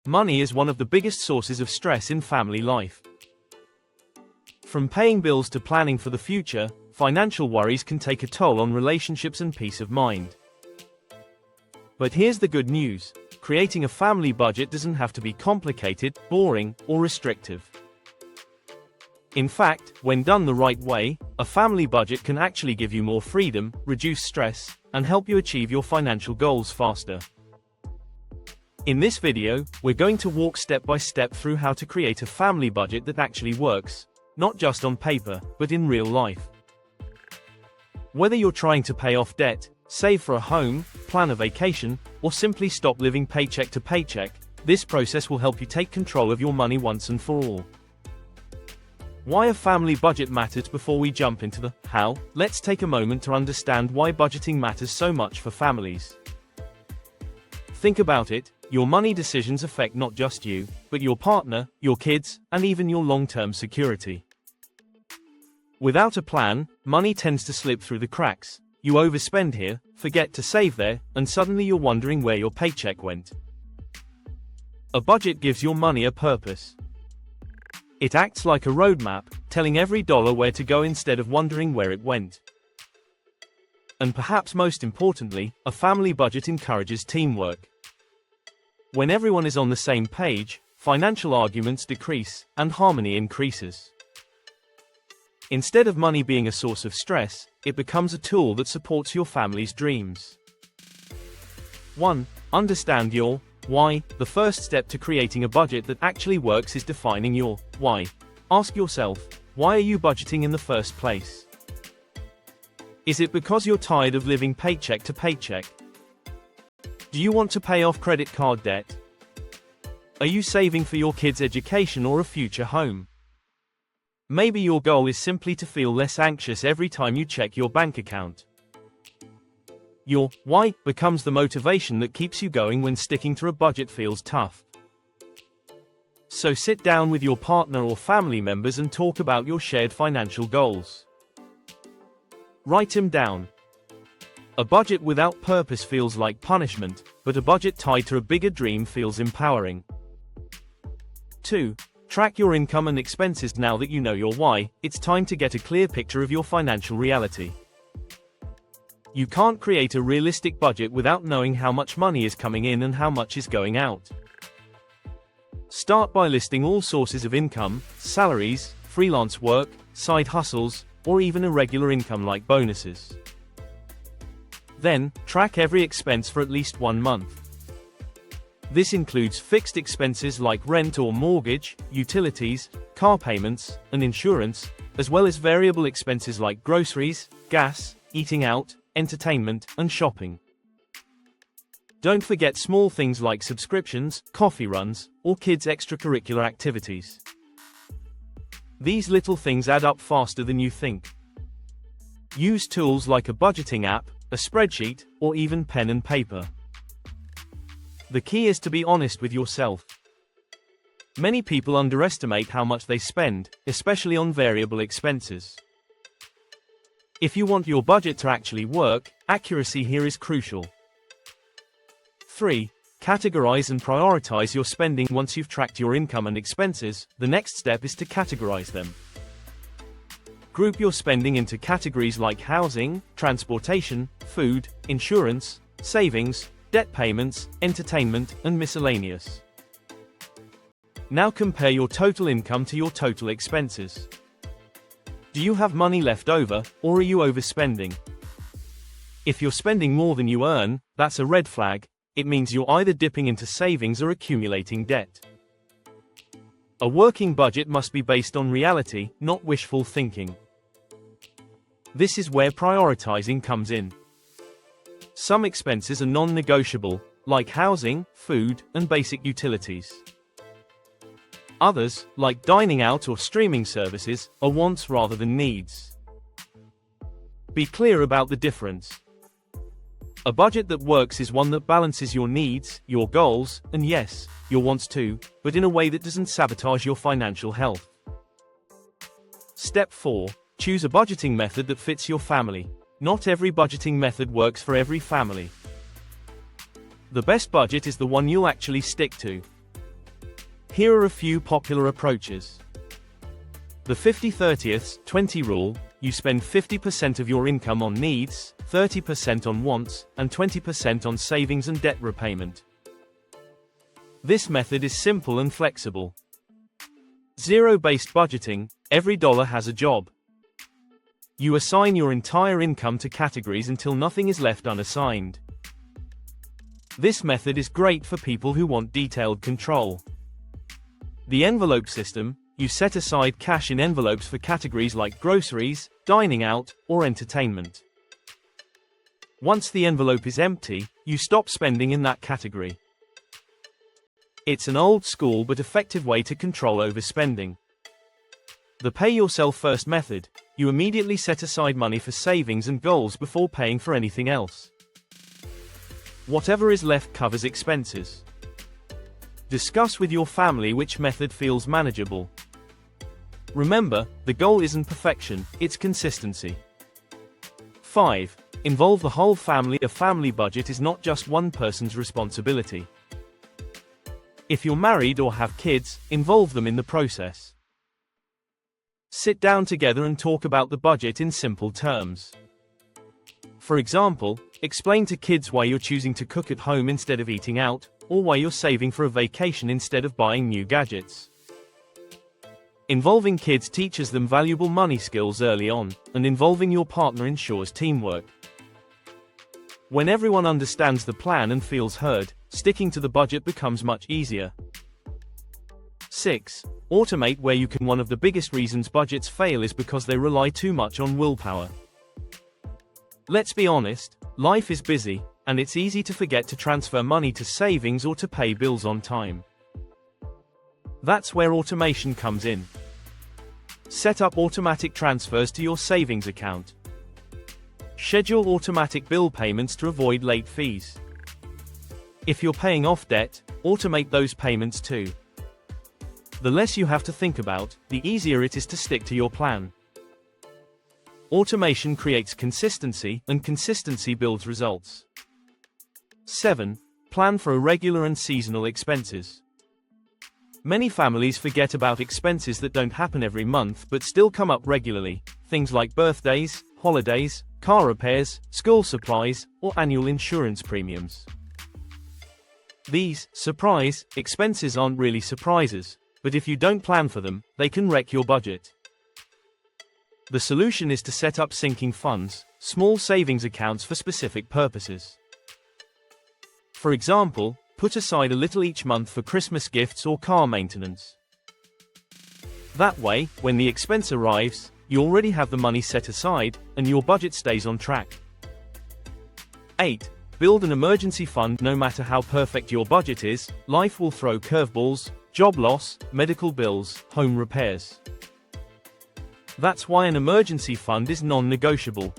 Money is one of the biggest sources of stress in family life. From paying bills to planning for the future, financial worries can take a toll on relationships and peace of mind. But here's the good news: creating a family budget doesn't have to be complicated, boring, or restrictive. In fact, when done the right way, a family budget can actually give you more freedom, reduce stress, and help you achieve your financial goals faster. In this video, we're going to walk step by step through how to create a family budget that actually works, not just on paper, but in real life. Whether you're trying to pay off debt, save for a home, plan a vacation, or simply stop living paycheck to paycheck, this process will help you take control of your money once and for all. Why a family budget matters. Before we jump into the how, let's take a moment to understand why budgeting matters so much for families. Think about it: your money decisions affect not just you, but your partner, your kids, and even your long-term security. Without a plan, money tends to slip through the cracks. You overspend here, forget to save there, and suddenly you're wondering where your paycheck went. A budget gives your money a purpose. It acts like a roadmap, telling every dollar where to go instead of wondering where it went. And perhaps most importantly, a family budget encourages teamwork. When everyone is on the same page, financial arguments decrease, and harmony increases. Instead of money being a source of stress, it becomes a tool that supports your family's dreams. 1. Understand your why. The first step to creating a budget that actually works is defining your why. Ask yourself, why are you budgeting in the first place? Is it because you're tired of living paycheck to paycheck? Do you want to pay off credit card debt? Are you saving for your kids' education or a future home? Maybe your goal is simply to feel less anxious every time you check your bank account. Your why becomes the motivation that keeps you going when sticking to a budget feels tough. So sit down with your partner or family members and talk about your shared financial goals. Write them down. A budget without purpose feels like punishment, but a budget tied to a bigger dream feels empowering. 2. Track your income and expenses. Now that you know your why, it's time to get a clear picture of your financial reality. You can't create a realistic budget without knowing how much money is coming in and how much is going out. Start by listing all sources of income: salaries, freelance work, side hustles, or even irregular income like bonuses. Then, track every expense for at least 1 month. This includes fixed expenses like rent or mortgage, utilities, car payments, and insurance, as well as variable expenses like groceries, gas, eating out, entertainment, and shopping. Don't forget small things like subscriptions, coffee runs, or kids' extracurricular activities. These little things add up faster than you think. Use tools like a budgeting app, a spreadsheet, or even pen and paper. The key is to be honest with yourself. Many people underestimate how much they spend, especially on variable expenses. If you want your budget to actually work, accuracy here is crucial. 3. Categorize and prioritize your spending. Once you've tracked your income and expenses, the next step is to categorize them. Group your spending into categories like housing, transportation, food, insurance, savings, debt payments, entertainment, and miscellaneous. Now compare your total income to your total expenses. Do you have money left over, or are you overspending? If you're spending more than you earn, that's a red flag. It means you're either dipping into savings or accumulating debt. A working budget must be based on reality, not wishful thinking. This is where prioritizing comes in. Some expenses are non-negotiable, like housing, food, and basic utilities. Others, like dining out or streaming services, are wants rather than needs. Be clear about the difference. A budget that works is one that balances your needs, your goals, and yes, your wants too, but in a way that doesn't sabotage your financial health. Step 4. Choose a budgeting method that fits your family. Not every budgeting method works for every family. The best budget is the one you'll actually stick to. Here are a few popular approaches. The 50-30-20 rule: you spend 50% of your income on needs, 30% on wants, and 20% on savings and debt repayment. This method is simple and flexible. Zero-based budgeting: every dollar has a job. You assign your entire income to categories until nothing is left unassigned. This method is great for people who want detailed control. The envelope system: you set aside cash in envelopes for categories like groceries, dining out, or entertainment. Once the envelope is empty, you stop spending in that category. It's an old school but effective way to control overspending. The pay yourself first method: you immediately set aside money for savings and goals before paying for anything else. Whatever is left covers expenses. Discuss with your family which method feels manageable. Remember, the goal isn't perfection, it's consistency. 5. Involve the whole family. A family budget is not just one person's responsibility. If you're married or have kids, involve them in the process. Sit down together and talk about the budget in simple terms. For example, explain to kids why you're choosing to cook at home instead of eating out, or why you're saving for a vacation instead of buying new gadgets. Involving kids teaches them valuable money skills early on, and involving your partner ensures teamwork. When everyone understands the plan and feels heard, sticking to the budget becomes much easier. 6. Automate where you can. One of the biggest reasons budgets fail is because they rely too much on willpower. Let's be honest, life is busy, and it's easy to forget to transfer money to savings or to pay bills on time. That's where automation comes in. Set up automatic transfers to your savings account. Schedule automatic bill payments to avoid late fees. If you're paying off debt, automate those payments too. The less you have to think about, the easier it is to stick to your plan. Automation creates consistency, and consistency builds results. 7. Plan for irregular and seasonal expenses. Many families forget about expenses that don't happen every month but still come up regularly, things like birthdays, holidays, car repairs, school supplies, or annual insurance premiums. These surprise expenses aren't really surprises, but if you don't plan for them, they can wreck your budget. The solution is to set up sinking funds, small savings accounts for specific purposes. For example, put aside a little each month for Christmas gifts or car maintenance. That way, when the expense arrives, you already have the money set aside, and your budget stays on track. 8. Build an emergency fund. No matter how perfect your budget is, life will throw curveballs: job loss, medical bills, home repairs. That's why an emergency fund is non-negotiable.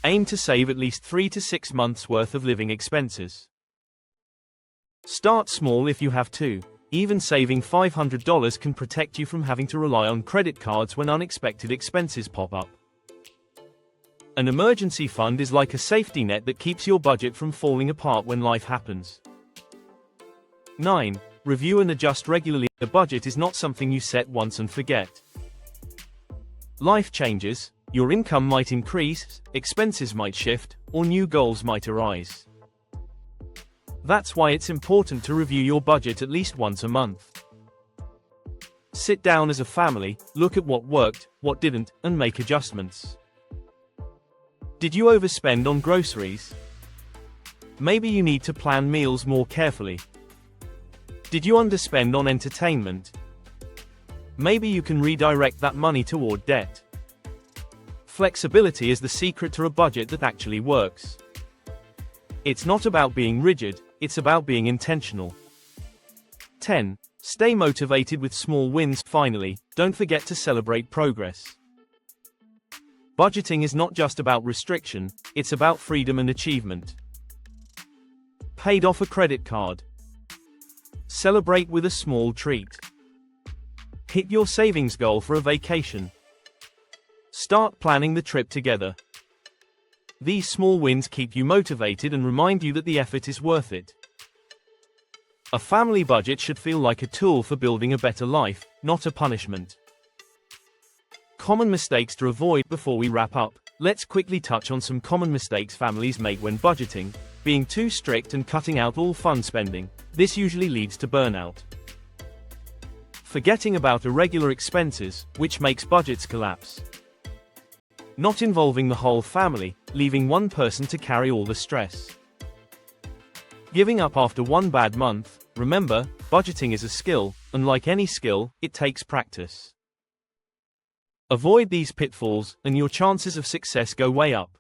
Aim to save at least 3 to 6 months' worth of living expenses. Start small if you have to. Even saving $500 can protect you from having to rely on credit cards when unexpected expenses pop up. An emergency fund is like a safety net that keeps your budget from falling apart when life happens. 9. Review and adjust regularly. A budget is not something you set once and forget. Life changes, your income might increase, expenses might shift, or new goals might arise. That's why it's important to review your budget at least once a month. Sit down as a family, look at what worked, what didn't, and make adjustments. Did you overspend on groceries? Maybe you need to plan meals more carefully. Did you underspend on entertainment? Maybe you can redirect that money toward debt. Flexibility is the secret to a budget that actually works. It's not about being rigid, it's about being intentional. 10. Stay motivated with small wins. Finally, don't forget to celebrate progress. Budgeting is not just about restriction, it's about freedom and achievement. Paid off a credit card. Celebrate with a small treat. Hit your savings goal for a vacation. Start planning the trip together. These small wins keep you motivated and remind you that the effort is worth it. A family budget should feel like a tool for building a better life, not a punishment. Common mistakes to avoid before we wrap up. Let's quickly touch on some common mistakes families make when budgeting: being too strict and cutting out all fun spending. This usually leads to burnout. Forgetting about irregular expenses, which makes budgets collapse. Not involving the whole family, leaving one person to carry all the stress. Giving up after one bad month. Remember, budgeting is a skill, and like any skill, it takes practice. Avoid these pitfalls, and your chances of success go way up.